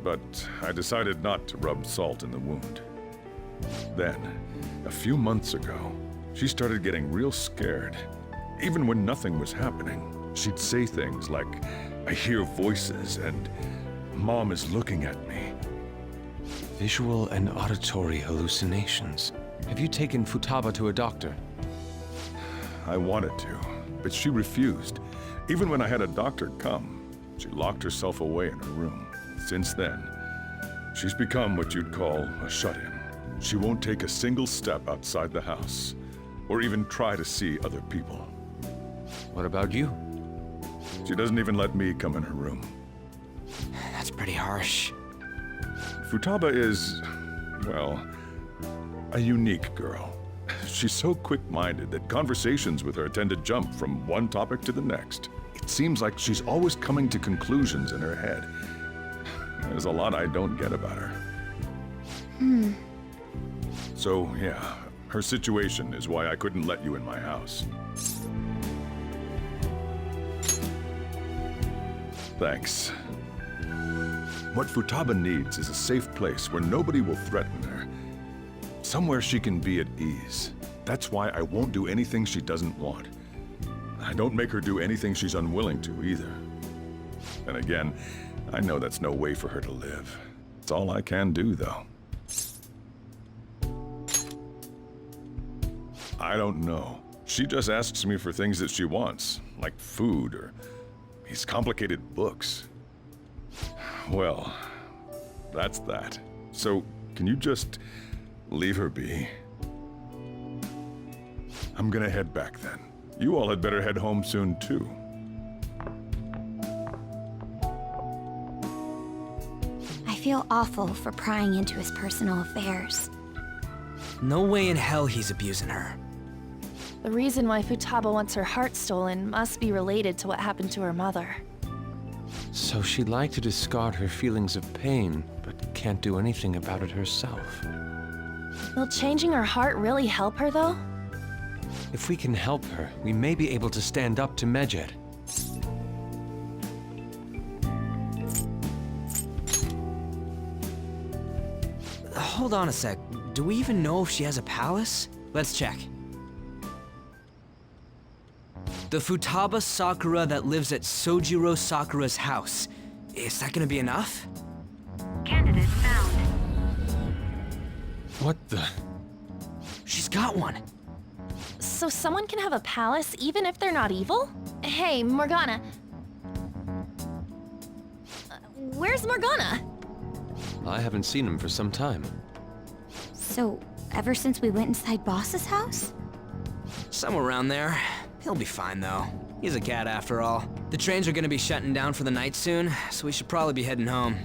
but I decided not to rub salt in the wound. Then, a few months ago, she started getting real scared. Even when nothing was happening, she'd say things like, "I hear voices," and "Mom is looking at me." Visual and auditory hallucinations. Have you taken Futaba to a doctor? I wanted to, but she refused. Even when I had a doctor come, she locked herself away in her room. Since then, she's become what you'd call a shut-in. She won't take a single step outside the house, or even try to see other people. What about you? She doesn't even let me come in her room. That's pretty harsh. Futaba is, well, a unique girl. She's so quick-minded that conversations with her tend to jump from one topic to the next. It seems like she's always coming to conclusions in her head. There's a lot I don't get about her. So, yeah, her situation is why I couldn't let you in my house. Thanks. What Futaba needs is a safe place where nobody will threaten her. Somewhere she can be at ease. That's why I won't do anything she doesn't want. I don't make her do anything she's unwilling to, either. And again, I know that's no way for her to live. It's all I can do, though. I don't know. She just asks me for things that she wants, like food or these complicated books. Well, that's that. So, can you just leave her be? I'm gonna head back then. You all had better head home soon, too. I feel awful for prying into his personal affairs. No way in hell he's abusing her. The reason why Futaba wants her heart stolen must be related to what happened to her mother. So she'd like to discard her feelings of pain, but can't do anything about it herself. Will changing her heart really help her, though? If we can help her, we may be able to stand up to Medjed. Hold on a sec. Do we even know if she has a palace? Let's check. The Futaba Sakura that lives at Sojiro Sakura's house. Is that gonna be enough? Candidate found. What the? She's got one. So someone can have a palace even if they're not evil? Hey, Morgana. Where's Morgana? I haven't seen him for some time. So, ever since we went inside Boss's house? Somewhere around there. He'll be fine, though. He's a cat after all. The trains are gonna be shutting down for the night soon, so we should probably be heading home.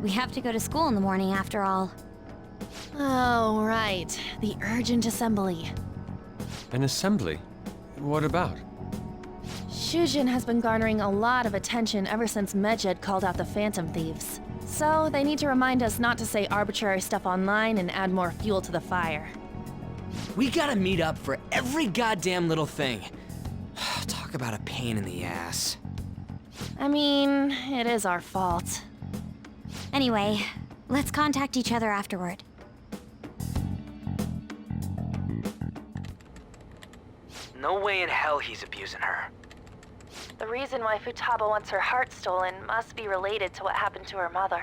We have to go to school in the morning after all. Oh, right. The urgent assembly. An assembly? What about? Shujin has been garnering a lot of attention ever since Medjed called out the Phantom Thieves. So they need to remind us not to say arbitrary stuff online and add more fuel to the fire. We gotta meet up for every goddamn little thing. Talk about a pain in the ass. I mean, it is our fault. Anyway, let's contact each other afterward. No way in hell he's abusing her. The reason why Futaba wants her heart stolen must be related to what happened to her mother.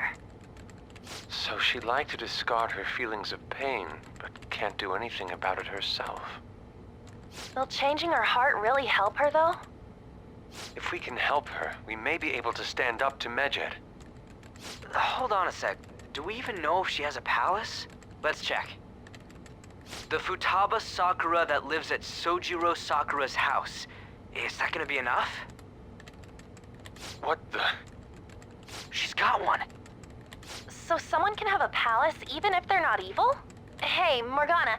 So she'd like to discard her feelings of pain, but can't do anything about it herself. Will changing her heart really help her, though? If we can help her, we may be able to stand up to Medjed. Hold on a sec. Do we even know if she has a palace? Let's check. The Futaba Sakura that lives at Sojiro Sakura's house. Is that gonna be enough? What the? She's got one. So someone can have a palace even if they're not evil? Hey, Morgana.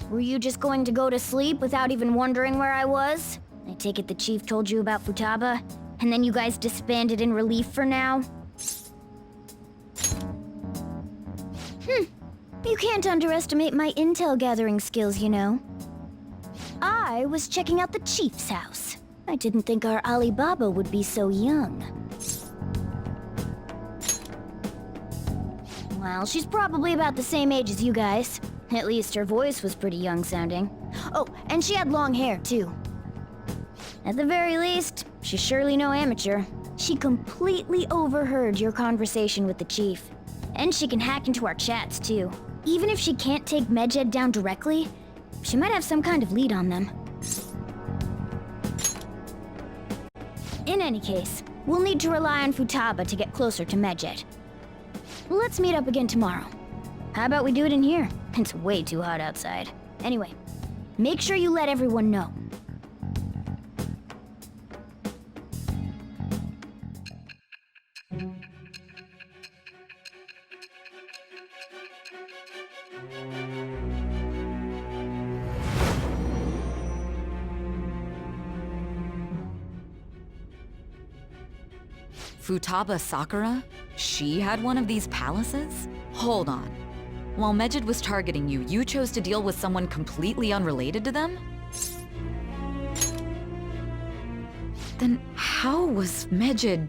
Were you just going to go to sleep without even wondering where I was? I take it the chief told you about Futaba, and then you guys disbanded in relief for now? You can't underestimate my intel gathering skills, you know. I was checking out the chief's house. I didn't think our Alibaba would be so young. Well, she's probably about the same age as you guys. At least her voice was pretty young sounding. Oh, and she had long hair, too. At the very least, she's surely no amateur. She completely overheard your conversation with the chief. And she can hack into our chats, too. Even if she can't take Medjed down directly, she might have some kind of lead on them. In any case, we'll need to rely on Futaba to get closer to Medjed. Let's meet up again tomorrow. How about we do it in here? It's way too hot outside. Anyway, make sure you let everyone know. Futaba Sakura? She had one of these palaces? Hold on. While Medjed was targeting you, you chose to deal with someone completely unrelated to them? Then how was Medjed...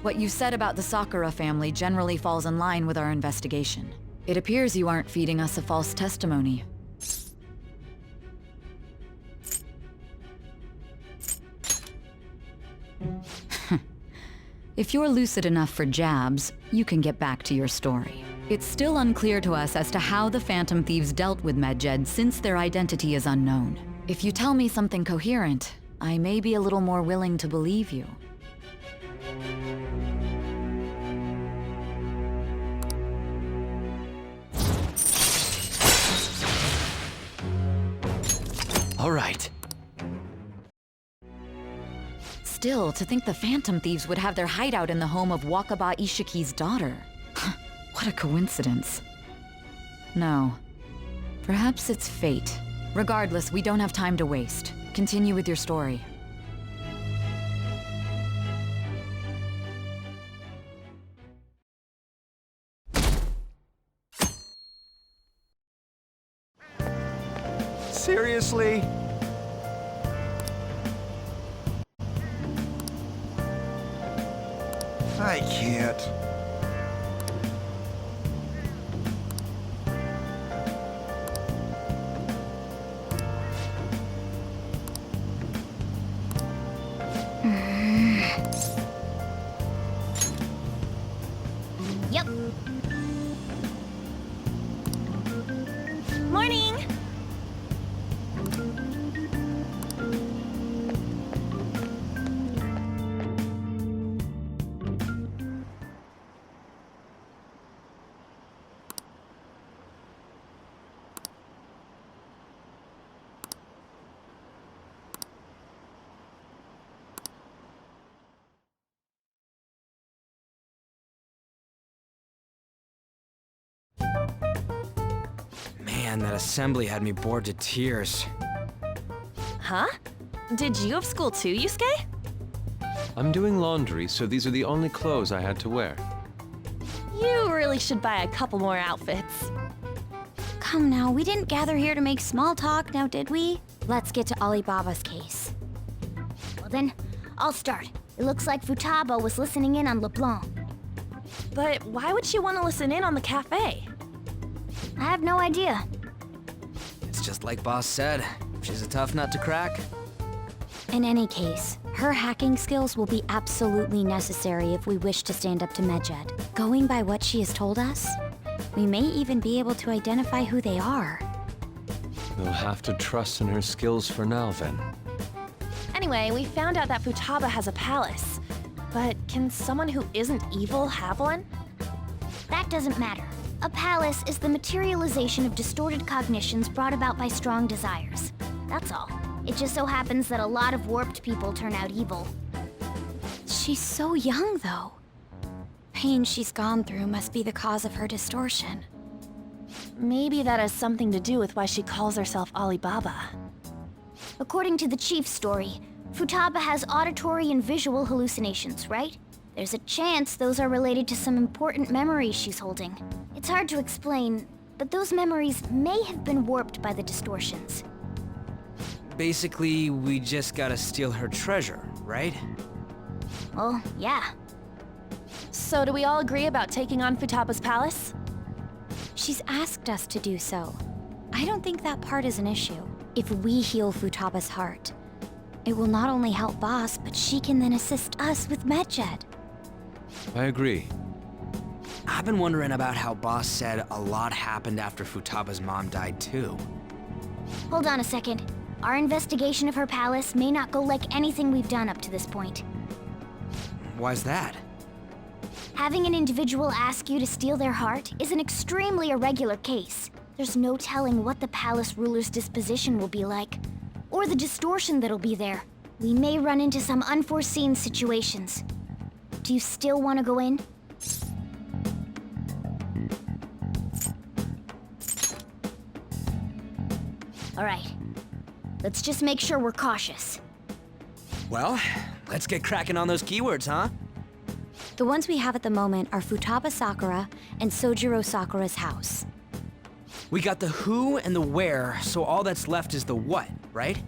What you said about the Sakura family generally falls in line with our investigation. It appears you aren't feeding us a false testimony. If you're lucid enough for jabs, you can get back to your story. It's still unclear to us as to how the Phantom Thieves dealt with Medjed since their identity is unknown. If you tell me something coherent, I may be a little more willing to believe you. All right. Still, to think the Phantom Thieves would have their hideout in the home of Wakaba Ishiki's daughter. What a coincidence. No. Perhaps it's fate. Regardless, we don't have time to waste. Continue with your story. Seriously? I can't. Yep. Morning! Man, that assembly had me bored to tears. Huh? Did you have school too, Yusuke? I'm doing laundry, so these are the only clothes I had to wear. You really should buy a couple more outfits. Come now, we didn't gather here to make small talk, now did we? Let's get to Alibaba's case. Well then, I'll start. It looks like Futaba was listening in on LeBlanc. But why would she want to listen in on the cafe? I have no idea. It's just like Boss said. She's a tough nut to crack. In any case, her hacking skills will be absolutely necessary if we wish to stand up to Medjed. Going by what she has told us, we may even be able to identify who they are. We'll have to trust in her skills for now, then. Anyway, we found out that Futaba has a palace. But can someone who isn't evil have one? That doesn't matter. A palace is the materialization of distorted cognitions brought about by strong desires. That's all. It just so happens that a lot of warped people turn out evil. She's so young, though. Pain she's gone through must be the cause of her distortion. Maybe that has something to do with why she calls herself Alibaba. According to the chief's story, Futaba has auditory and visual hallucinations, right? There's a chance those are related to some important memories she's holding. It's hard to explain, but those memories may have been warped by the distortions. Basically, we just gotta steal her treasure, right? Well, yeah. So do we all agree about taking on Futaba's palace? She's asked us to do so. I don't think that part is an issue. If we heal Futaba's heart, it will not only help Boss, but she can then assist us with Medjed. I agree. I've been wondering about how Boss said a lot happened after Futaba's mom died too. Hold on a second. Our investigation of her palace may not go like anything we've done up to this point. Why's that? Having an individual ask you to steal their heart is an extremely irregular case. There's no telling what the palace ruler's disposition will be like, or the distortion that'll be there. We may run into some unforeseen situations. Do you still want to go in? All right. Let's just make sure we're cautious. Well, let's get cracking on those keywords, huh? The ones we have at the moment are Futaba Sakura and Sojiro Sakura's house. We got the who and the where, so all that's left is the what, right?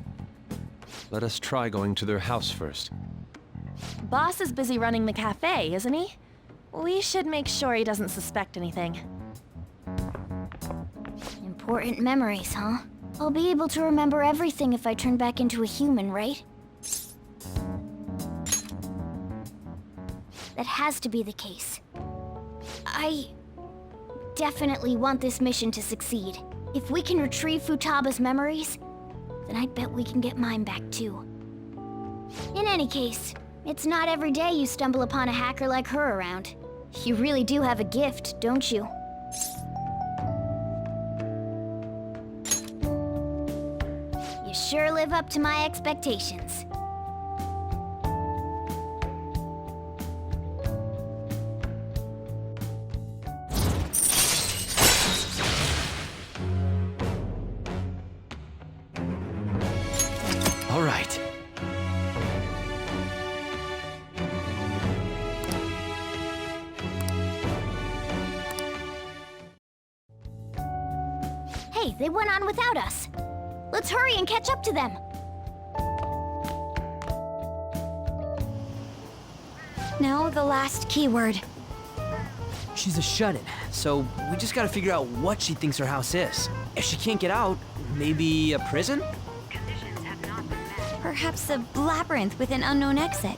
Let us try going to their house first. Boss is busy running the cafe, isn't he? We should make sure he doesn't suspect anything. Important memories, huh? I'll be able to remember everything if I turn back into a human, right? That has to be the case. I definitely want this mission to succeed. If we can retrieve Futaba's memories, then I bet we can get mine back too. In any case, it's not every day you stumble upon a hacker like her around. You really do have a gift, don't you? You sure live up to my expectations. All right. Hey, they went on without us. Let's hurry and catch up to them. Now the last keyword. She's a shut-in, so we just gotta figure out what she thinks her house is. If she can't get out, maybe a prison? Conditions have not been met. Perhaps a labyrinth with an unknown exit.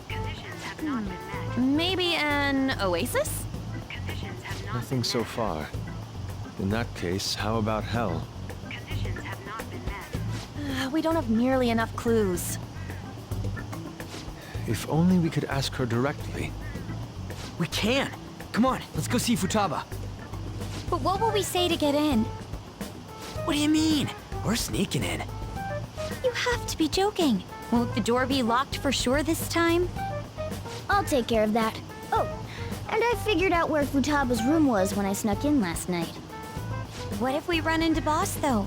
Conditions have not been met. Maybe an oasis? Conditions have not Nothing been so met. far. In that case, how about hell? Conditions have not been met. We don't have nearly enough clues. If only we could ask her directly. We can! Come on, let's go see Futaba. But what will we say to get in? What do you mean? We're sneaking in. You have to be joking. Won't the door be locked for sure this time? I'll take care of that. Oh, and I figured out where Futaba's room was when I snuck in last night. What if we run into Boss, though?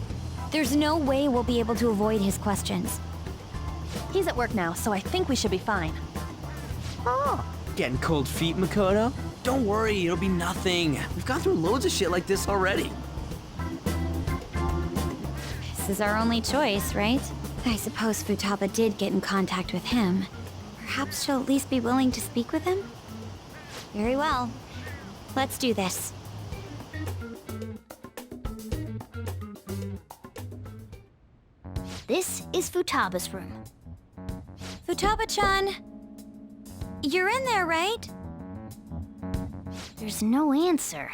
There's no way we'll be able to avoid his questions. He's at work now, so I think we should be fine. Oh, getting cold feet, Makoto? Don't worry, it'll be nothing. We've gone through loads of shit like this already. This is our only choice, right? I suppose Futaba did get in contact with him. Perhaps she'll at least be willing to speak with him? Very well. Let's do this. This is Futaba's room. Futaba-chan! You're in there, right? There's no answer.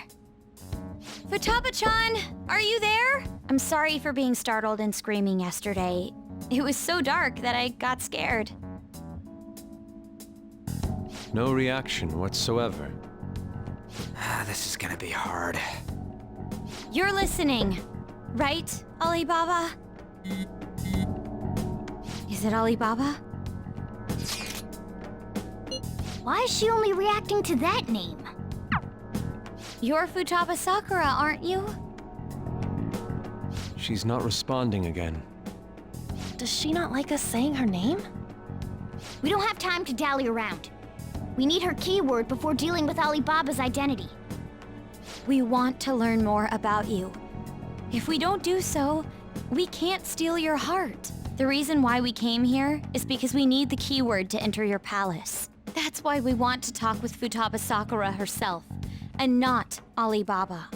Futaba-chan! Are you there? I'm sorry for being startled and screaming yesterday. It was so dark that I got scared. No reaction whatsoever. This is gonna be hard. You're listening, right, Alibaba? Is it Alibaba? Why is she only reacting to that name? You're Futaba Sakura, aren't you? She's not responding again. Does she not like us saying her name? We don't have time to dally around. We need her keyword before dealing with Alibaba's identity. We want to learn more about you. If we don't do so, we can't steal your heart. The reason why we came here is because we need the keyword to enter your palace. That's why we want to talk with Futaba Sakura herself, and not Alibaba.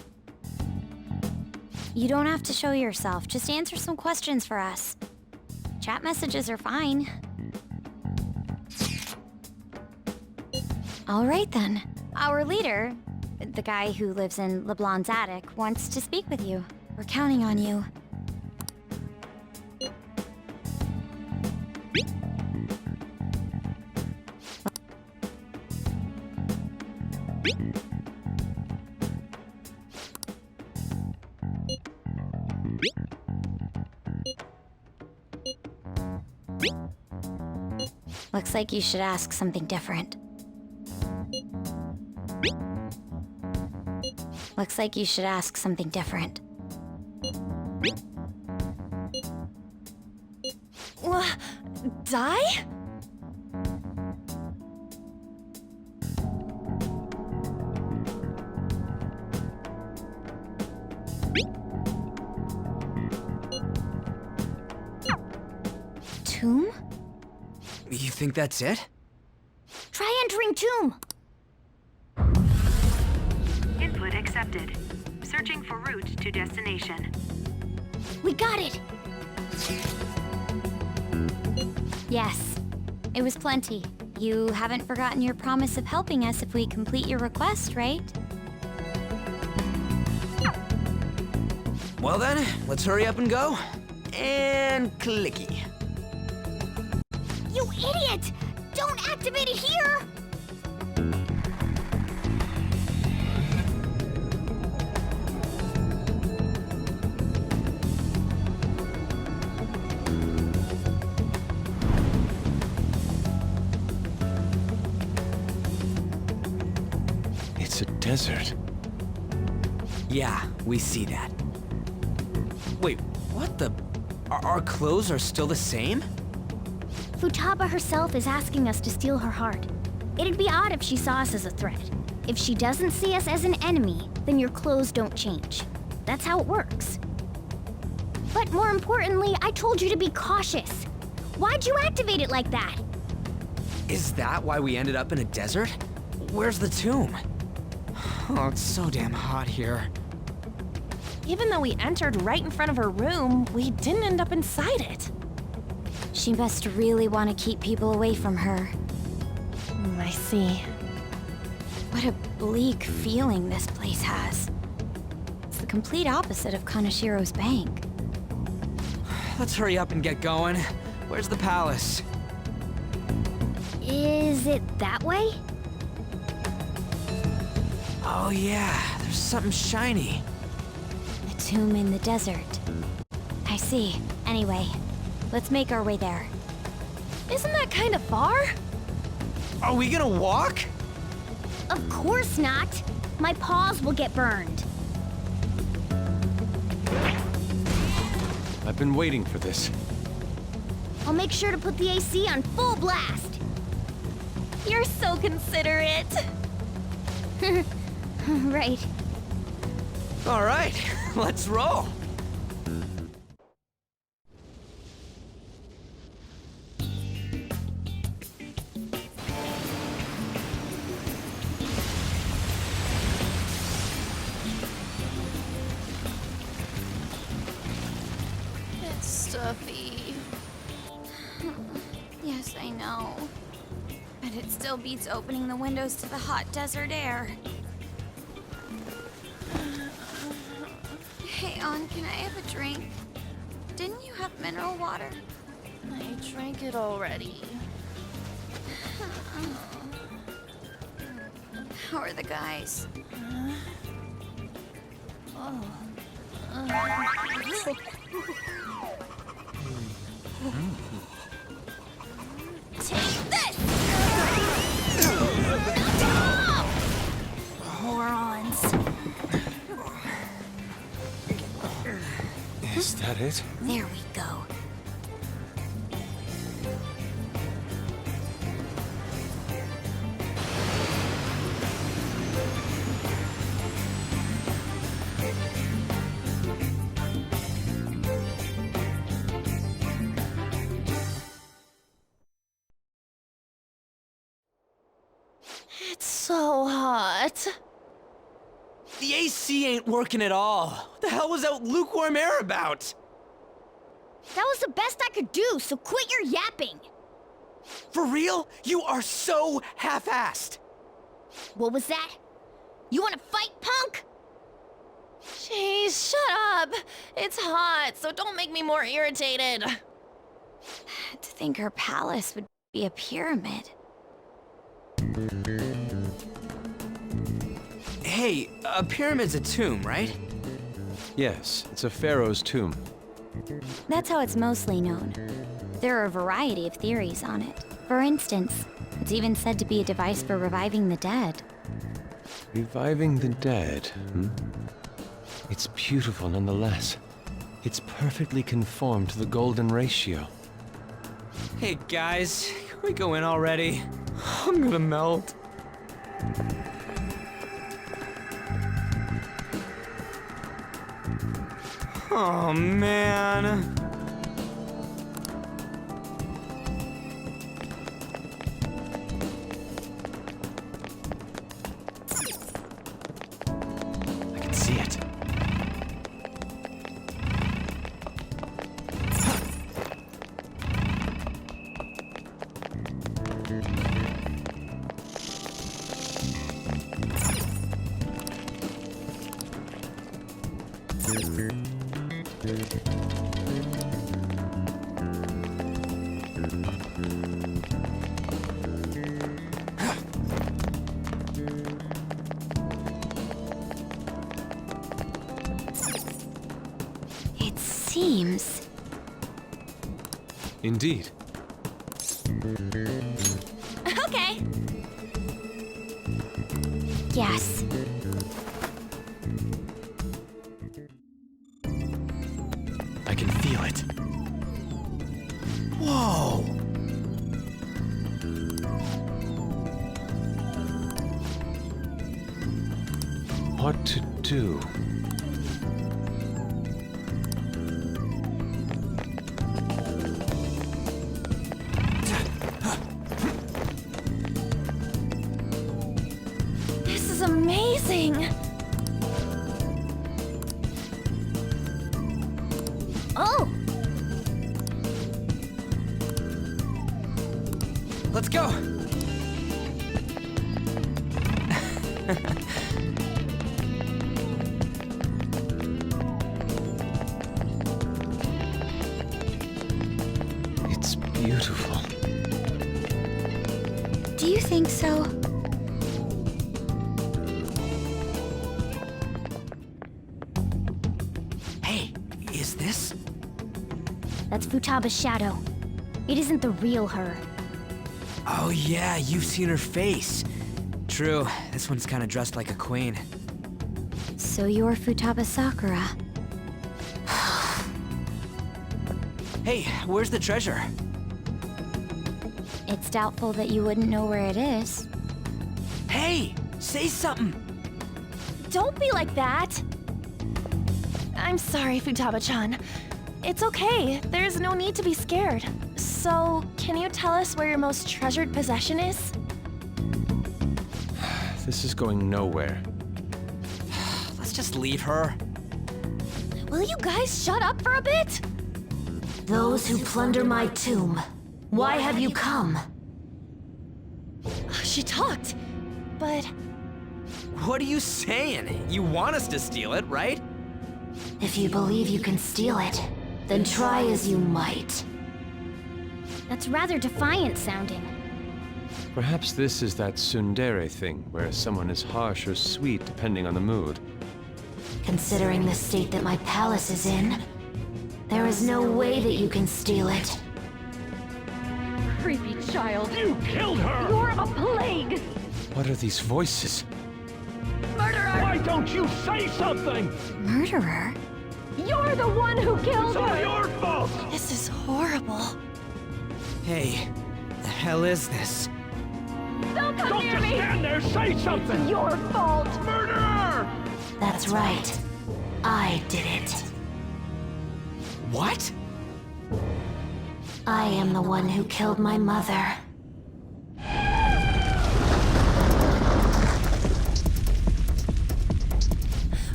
You don't have to show yourself, just answer some questions for us. Chat messages are fine. All right then. Our leader, the guy who lives in LeBlanc's attic, wants to speak with you. We're counting on you. Looks like you should ask something different. Looks like you should ask something different. Die? Tomb? You think that's it? Try entering Tomb! Input accepted. Searching for route to destination. We got it! Yes. It was plenty. You haven't forgotten your promise of helping us if we complete your request, right? Well then, let's hurry up and go. And clicky. You idiot! Don't activate it here! It's a desert. Yeah, we see that. Wait, what the? Our clothes are still the same? Futaba herself is asking us to steal her heart. It'd be odd if she saw us as a threat. If she doesn't see us as an enemy, then your clothes don't change. That's how it works. But more importantly, I told you to be cautious. Why'd you activate it like that? Is that why we ended up in a desert? Where's the tomb? Oh, it's so damn hot here. Even though we entered right in front of her room, we didn't end up inside it. She must really want to keep people away from her. I see. What a bleak feeling this place has. It's the complete opposite of Kanashiro's bank. Let's hurry up and get going. Where's the palace? Is it that way? Oh yeah, there's something shiny. A tomb in the desert. I see. Anyway, let's make our way there. Isn't that kind of far? Are we gonna walk? Of course not. My paws will get burned. I've been waiting for this. I'll make sure to put the AC on full blast. You're so considerate. Right. All right, let's roll. It's stuffy. Yes, I know. But it still beats opening the windows to the hot desert air. Hey, On, can I have a drink? Didn't you have mineral water? I drank it already. How are the guys? Take this! Morons. Is that it? There we go. It's so hot. The AC ain't working at all. What the hell was that lukewarm air about? That was the best I could do, so quit your yapping. For real? You are so half-assed. What was that? You wanna fight, punk? Jeez, shut up. It's hot, so don't make me more irritated. To think her palace would be a pyramid. Hey, a pyramid's a tomb, right? Yes, it's a pharaoh's tomb. That's how it's mostly known. There are a variety of theories on it. For instance, it's even said to be a device for reviving the dead. Reviving the dead, hmm? It's beautiful nonetheless. It's perfectly conformed to the golden ratio. Hey guys, can we go in already? I'm gonna melt. Oh man. I can see it. It seems... Indeed. Okay. Yes. I can feel it. Whoa. What to do? This is amazing. Oh, Let's go. It's beautiful. Do you think so? Hey, is this? that's Futaba's shadow. It isn't the real her. Oh yeah, you've seen her face. True, this one's kind of dressed like a queen. So you're Futaba Sakura. Hey, where's the treasure? It's doubtful that you wouldn't know where it is. Hey, say something. Don't be like that. I'm sorry, Futaba-chan. It's okay. There's no need to be scared. So, can you tell us where your most treasured possession is? This is going nowhere. Let's just leave her. Will you guys shut up for a bit? Those who plunder my tomb, why have you come? She talked, but What are you saying? You want us to steal it, right? If you believe you can steal it, then try as you might. That's rather defiant sounding. Perhaps this is that tsundere thing, where someone is harsh or sweet depending on the mood. Considering the state that my palace is in, there is no way that you can steal it. Creepy child. You killed her! You're a plague! What are these voices? Murderer! Why don't you say something? Murderer? You're the one who killed her! It's all your fault! This is horrible. Hey, the hell is this? Don't come Don't near just me! stand there, say something! It's your fault! Murderer! That's right. I did it. What? I am the one who killed my mother.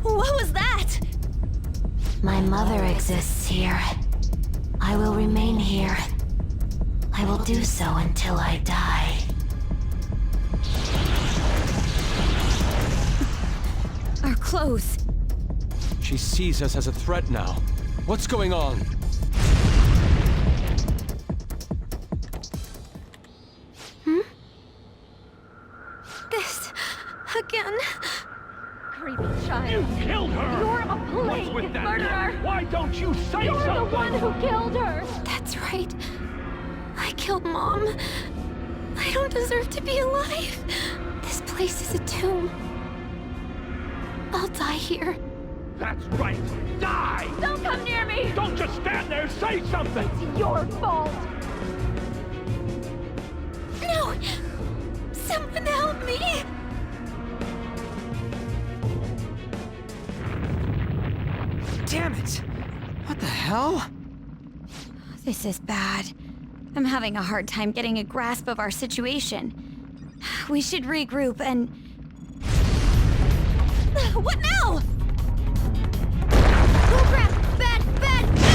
What was that? My mother exists here. I will remain here. I will do so until I die. Our clothes. She sees us as a threat now. What's going on? This again. Creepy child. You killed her! You're a What's with plague that murderer! look? Why don't you say You're something? the one who killed her! That's right. I killed Mom. I don't deserve to be alive. This place is a tomb. I'll die here. That's right. Die! Don't come near me! Don't just stand there, say something! It's your fault! No! Someone help me! Damn it! What the hell? This is bad. I'm having a hard time getting a grasp of our situation. We should regroup and... What now? Oh crap! Bad, bad, bad!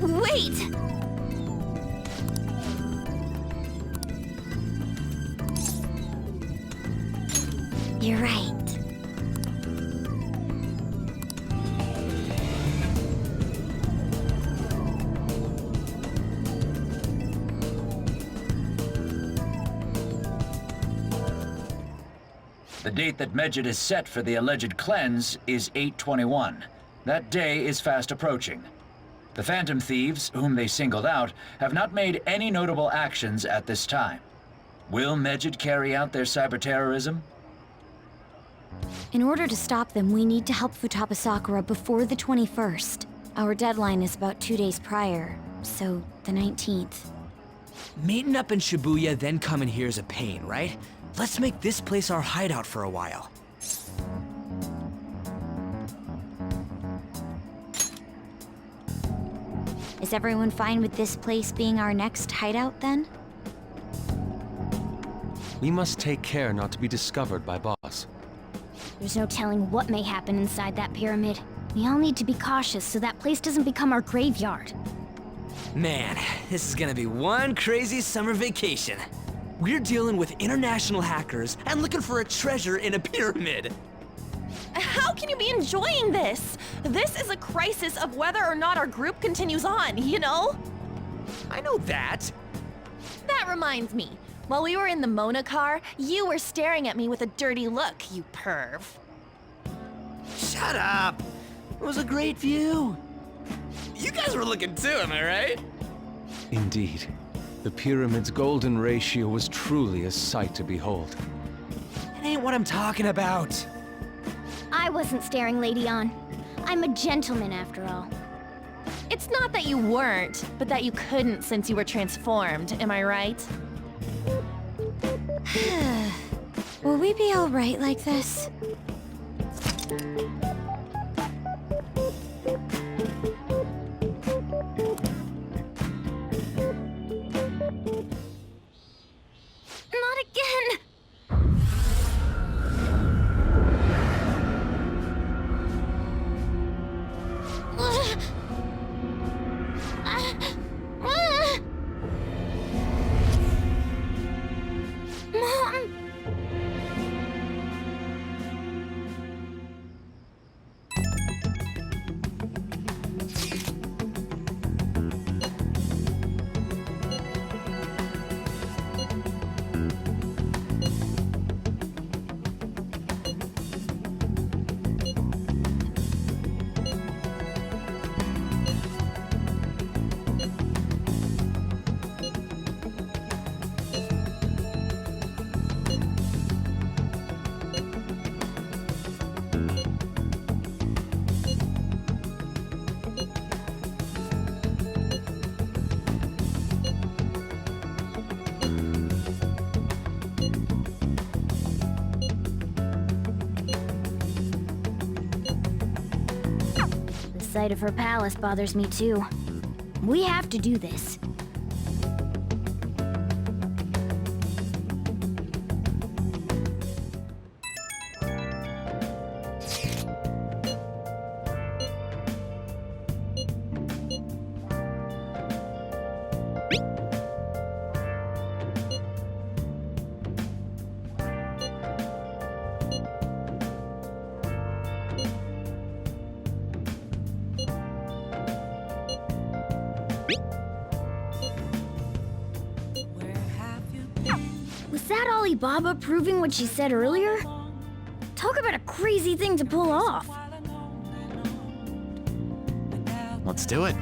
Wait! You're right. The date that Medjed is set for the alleged cleanse is 8/21. That day is fast approaching. The Phantom Thieves, whom they singled out, have not made any notable actions at this time. Will Medjed carry out their cyber-terrorism? In order to stop them, we need to help Futaba Sakura before the 21st. Our deadline is about 2 days prior, so the 19th. Meeting up in Shibuya, then coming here is a pain, right? Let's make this place our hideout for a while. Is everyone fine with this place being our next hideout, then? We must take care not to be discovered by Boss. There's no telling what may happen inside that pyramid. We all need to be cautious so that place doesn't become our graveyard. Man, this is gonna be one crazy summer vacation. We're dealing with international hackers and looking for a treasure in a pyramid. How can you be enjoying this? This is a crisis of whether or not our group continues on, you know? I know that. That reminds me. While we were in the Mona car, you were staring at me with a dirty look, you perv. Shut up. It was a great view. You guys were looking too, am I right? Indeed. The pyramid's golden ratio was truly a sight to behold. It ain't what I'm talking about. I wasn't staring Lady On. I'm a gentleman after all. It's not that you weren't, but that you couldn't since you were transformed, am I right? Will we be alright like this? Not again! Mom! sight of her palace bothers me too. We have to do this. Was that Alibaba proving what she said earlier? Talk about a crazy thing to pull off. Let's do it.